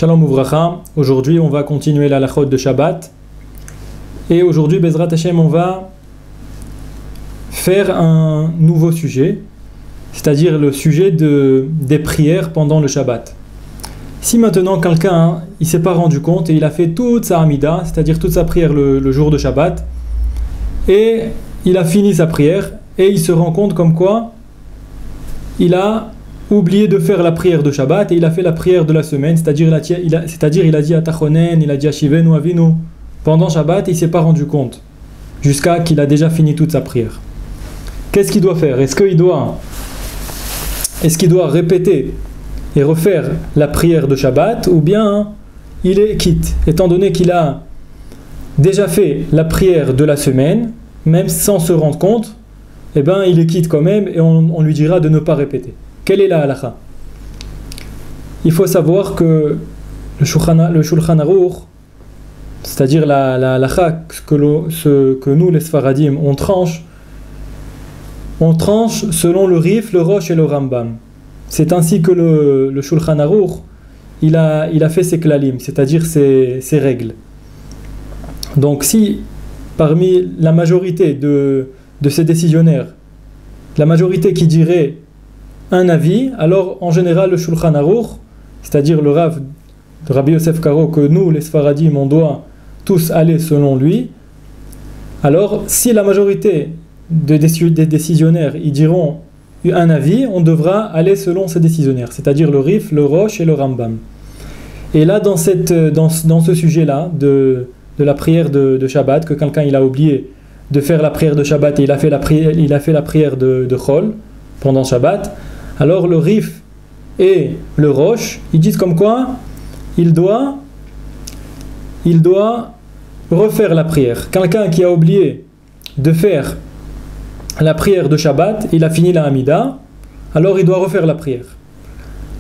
Shalom Uvracha. Aujourd'hui, on va continuer la halachot de Shabbat. Et aujourd'hui, Bezrat Hashem, on va faire un nouveau sujet, c'est-à-dire le sujet des prières pendant le Shabbat. Si maintenant quelqu'un il s'est pas rendu compte et il a fait toute sa Hamida, c'est-à-dire toute sa prière le jour de Shabbat, et il a fini sa prière, et il se rend compte comme quoi il a oublié de faire la prière de Shabbat et il a fait la prière de la semaine, c'est-à-dire il a dit Atachonen, il a dit Ashivenu Avinu pendant Shabbat et il ne s'est pas rendu compte jusqu'à qu'il a déjà fini toute sa prière. Qu'est-ce qu'il doit faire? Est-ce qu'il doit répéter et refaire la prière de Shabbat, ou bien il est quitte, étant donné qu'il a déjà fait la prière de la semaine, même sans se rendre compte, eh ben il est quitte quand même et on lui dira de ne pas répéter. Quelle est la halakha? Il faut savoir que le Shulchan Aruch, c'est-à-dire la halakha que nous les Sfaradim on tranche selon le Rif, le Rosh et le Rambam. C'est ainsi que le Shulchan Aruch il a fait ses klalim, c'est-à-dire ses règles. Donc si parmi la majorité de ces décisionnaires, la majorité qui dirait un avis, alors en général le Shulchan Aruch, c'est-à-dire le Rav de Rabbi Yosef Karo, que nous les Sfaradim on doit tous aller selon lui, alors si la majorité des décisionnaires ils diront un avis, on devra aller selon ces décisionnaires, c'est-à-dire le Rif, le Rosh et le Rambam. Et là dans ce sujet-là de la prière de Shabbat, que quelqu'un il a oublié de faire la prière de Shabbat et il a fait la prière de Chol pendant Shabbat, alors le Rif et le Rosh ils disent comme quoi il doit refaire la prière. Quelqu'un qui a oublié de faire la prière de Shabbat, il a fini la Hamida, alors il doit refaire la prière.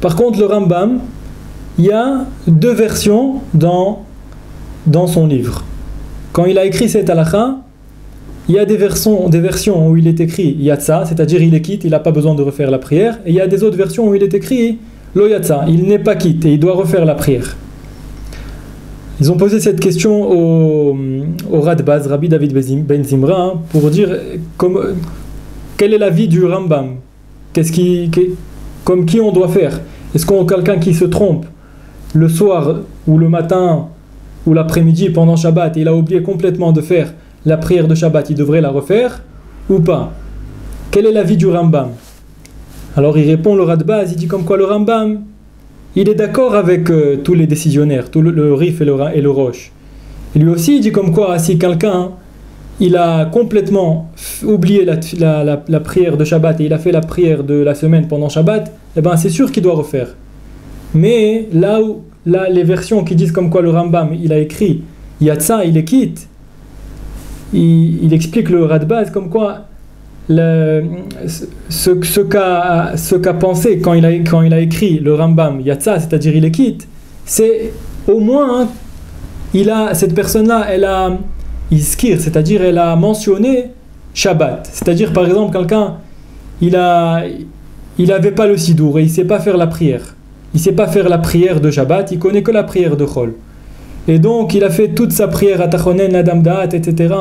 Par contre le Rambam, il y a deux versions dans son livre. Quand il a écrit cette halakha, il y a des versions où il est écrit Yatsa, c'est-à-dire il est quitte, il n'a pas besoin de refaire la prière, et il y a des autres versions où il est écrit Lo Yatsa, il n'est pas quitte et il doit refaire la prière. Ils ont posé cette question au Radbaz, Rabbi David Ben Zimra, pour dire quel est l'avis du Rambam, comme qui on doit faire. Est-ce qu'on quelqu'un qui se trompe le soir ou le matin ou l'après-midi pendant Shabbat, il a oublié complètement de faire la prière de Shabbat, il devrait la refaire ou pas? Quel est l'avis du Rambam? Alors il répond, le Radbaz, il dit comme quoi le Rambam, il est d'accord avec tous les décisionnaires, tout le Rif et le Rosh. Et lui aussi, il dit comme quoi si quelqu'un il a complètement oublié la prière de Shabbat et il a fait la prière de la semaine pendant Shabbat, eh ben c'est sûr qu'il doit refaire. Mais là les versions qui disent comme quoi le Rambam il a écrit Yatsa, il est quitte, il explique le Radbaz comme quoi ce qu'a pensé quand il a écrit le Rambam Yatsa, c'est-à-dire il est quitte, c'est au moins cette personne-là elle a iskir, c'est-à-dire elle a mentionné Shabbat, c'est-à-dire par exemple quelqu'un il avait pas le sidour et il sait pas faire la prière, il sait pas faire la prière de Shabbat, il connaît que la prière de Chol. Et donc il a fait toute sa prière à Tachonen, Adam Da'at, etc.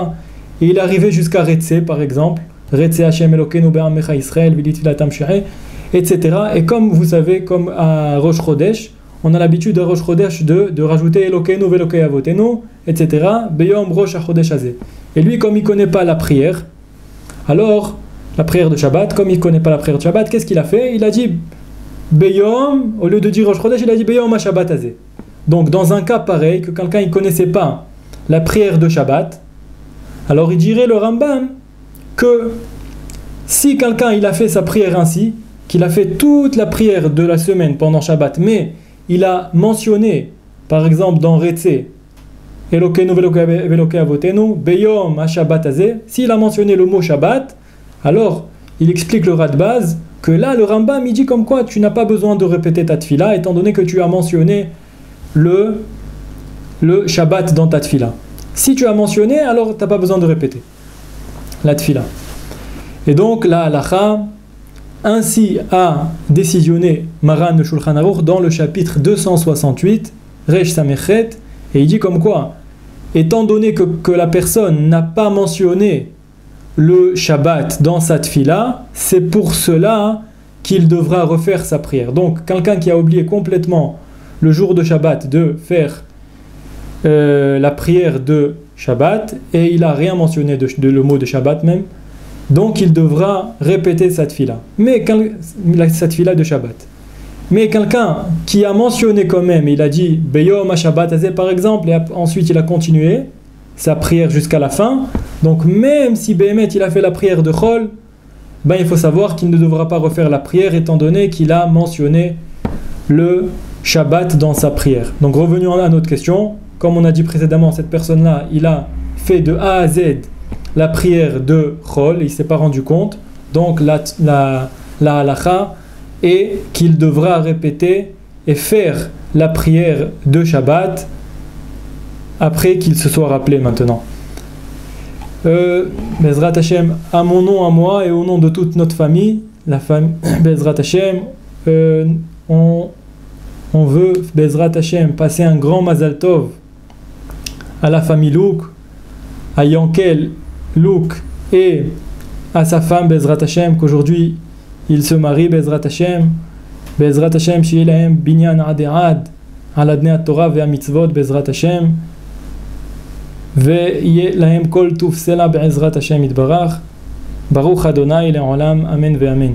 Et il est arrivé jusqu'à Retse par exemple, Retse Hashem Elokeinu Be'amecha Israël, V'litfilatam She'eh, etc. Et comme vous savez, comme à Rosh Chodesh, on a l'habitude à Rosh Chodesh de rajouter Elokeinu Ve'elokei Avotenu, etc. Beyom Rosh HaChodesh Hazeh. Et lui, comme il ne connaît pas la prière, alors la prière de Shabbat, comme il ne connaît pas la prière de Shabbat, qu'est-ce qu'il a fait? Il a dit Beyom, au lieu de dire Rosh Chodesh, il a dit Beyom HaShabbat Hazeh. Donc dans un cas pareil, que quelqu'un ne connaissait pas la prière de Shabbat, alors il dirait le Rambam que si quelqu'un il a fait sa prière ainsi, qu'il a fait toute la prière de la semaine pendant Shabbat, mais il a mentionné, par exemple dans Retse, Elokeinu Ve'elokei Avotenu, Beyom HaShabbat Hazeh, s'il a mentionné le mot Shabbat, alors il explique le Radbaz que là le Rambam il dit comme quoi tu n'as pas besoin de répéter ta tfila étant donné que tu as mentionné le Shabbat dans ta tfila. Si tu as mentionné, alors tu n'as pas besoin de répéter la tfila. Et donc la halakha, ainsi a décisionné Maran le Shulchan Aruch dans le chapitre 268 Resh Samechet, et il dit comme quoi, étant donné que la personne n'a pas mentionné le Shabbat dans sa tfila, c'est pour cela qu'il devra refaire sa prière. Donc, quelqu'un qui a oublié complètement le jour de Shabbat de faire la prière de Shabbat, et il n'a rien mentionné de le mot de Shabbat même, donc il devra répéter sa tfila, sa tfila de Shabbat. Mais quelqu'un qui a mentionné quand même, il a dit Beyom Shabbat Azeh par exemple, et ensuite il a continué sa prière jusqu'à la fin, donc même si Béhémet il a fait la prière de Chol, ben il faut savoir qu'il ne devra pas refaire la prière étant donné qu'il a mentionné le Shabbat dans sa prière. Donc revenons à notre question, comme on a dit précédemment, cette personne-là, il a fait de A à Z la prière de Chol, il ne s'est pas rendu compte, donc la halacha est qu'il devra répéter et faire la prière de Shabbat après qu'il se soit rappelé maintenant. Bezrat Hashem, à mon nom, à moi et au nom de toute notre famille, la famille Bezrat Hashem, on veut Bezrat Hashem passer un grand Mazal Tov à la famille Louk, à Yankel Louk et à sa femme Bezrat Hashem, qu'aujourd'hui il se marie Bezrat Hashem, שיהיה להם בניין עד עד על אדני התורה והמצוות בעזרת השם, ויהיה להם כל טוב סלע בעזרת השם יתברך. ברוך אדוני לעולם, אמן ואמן.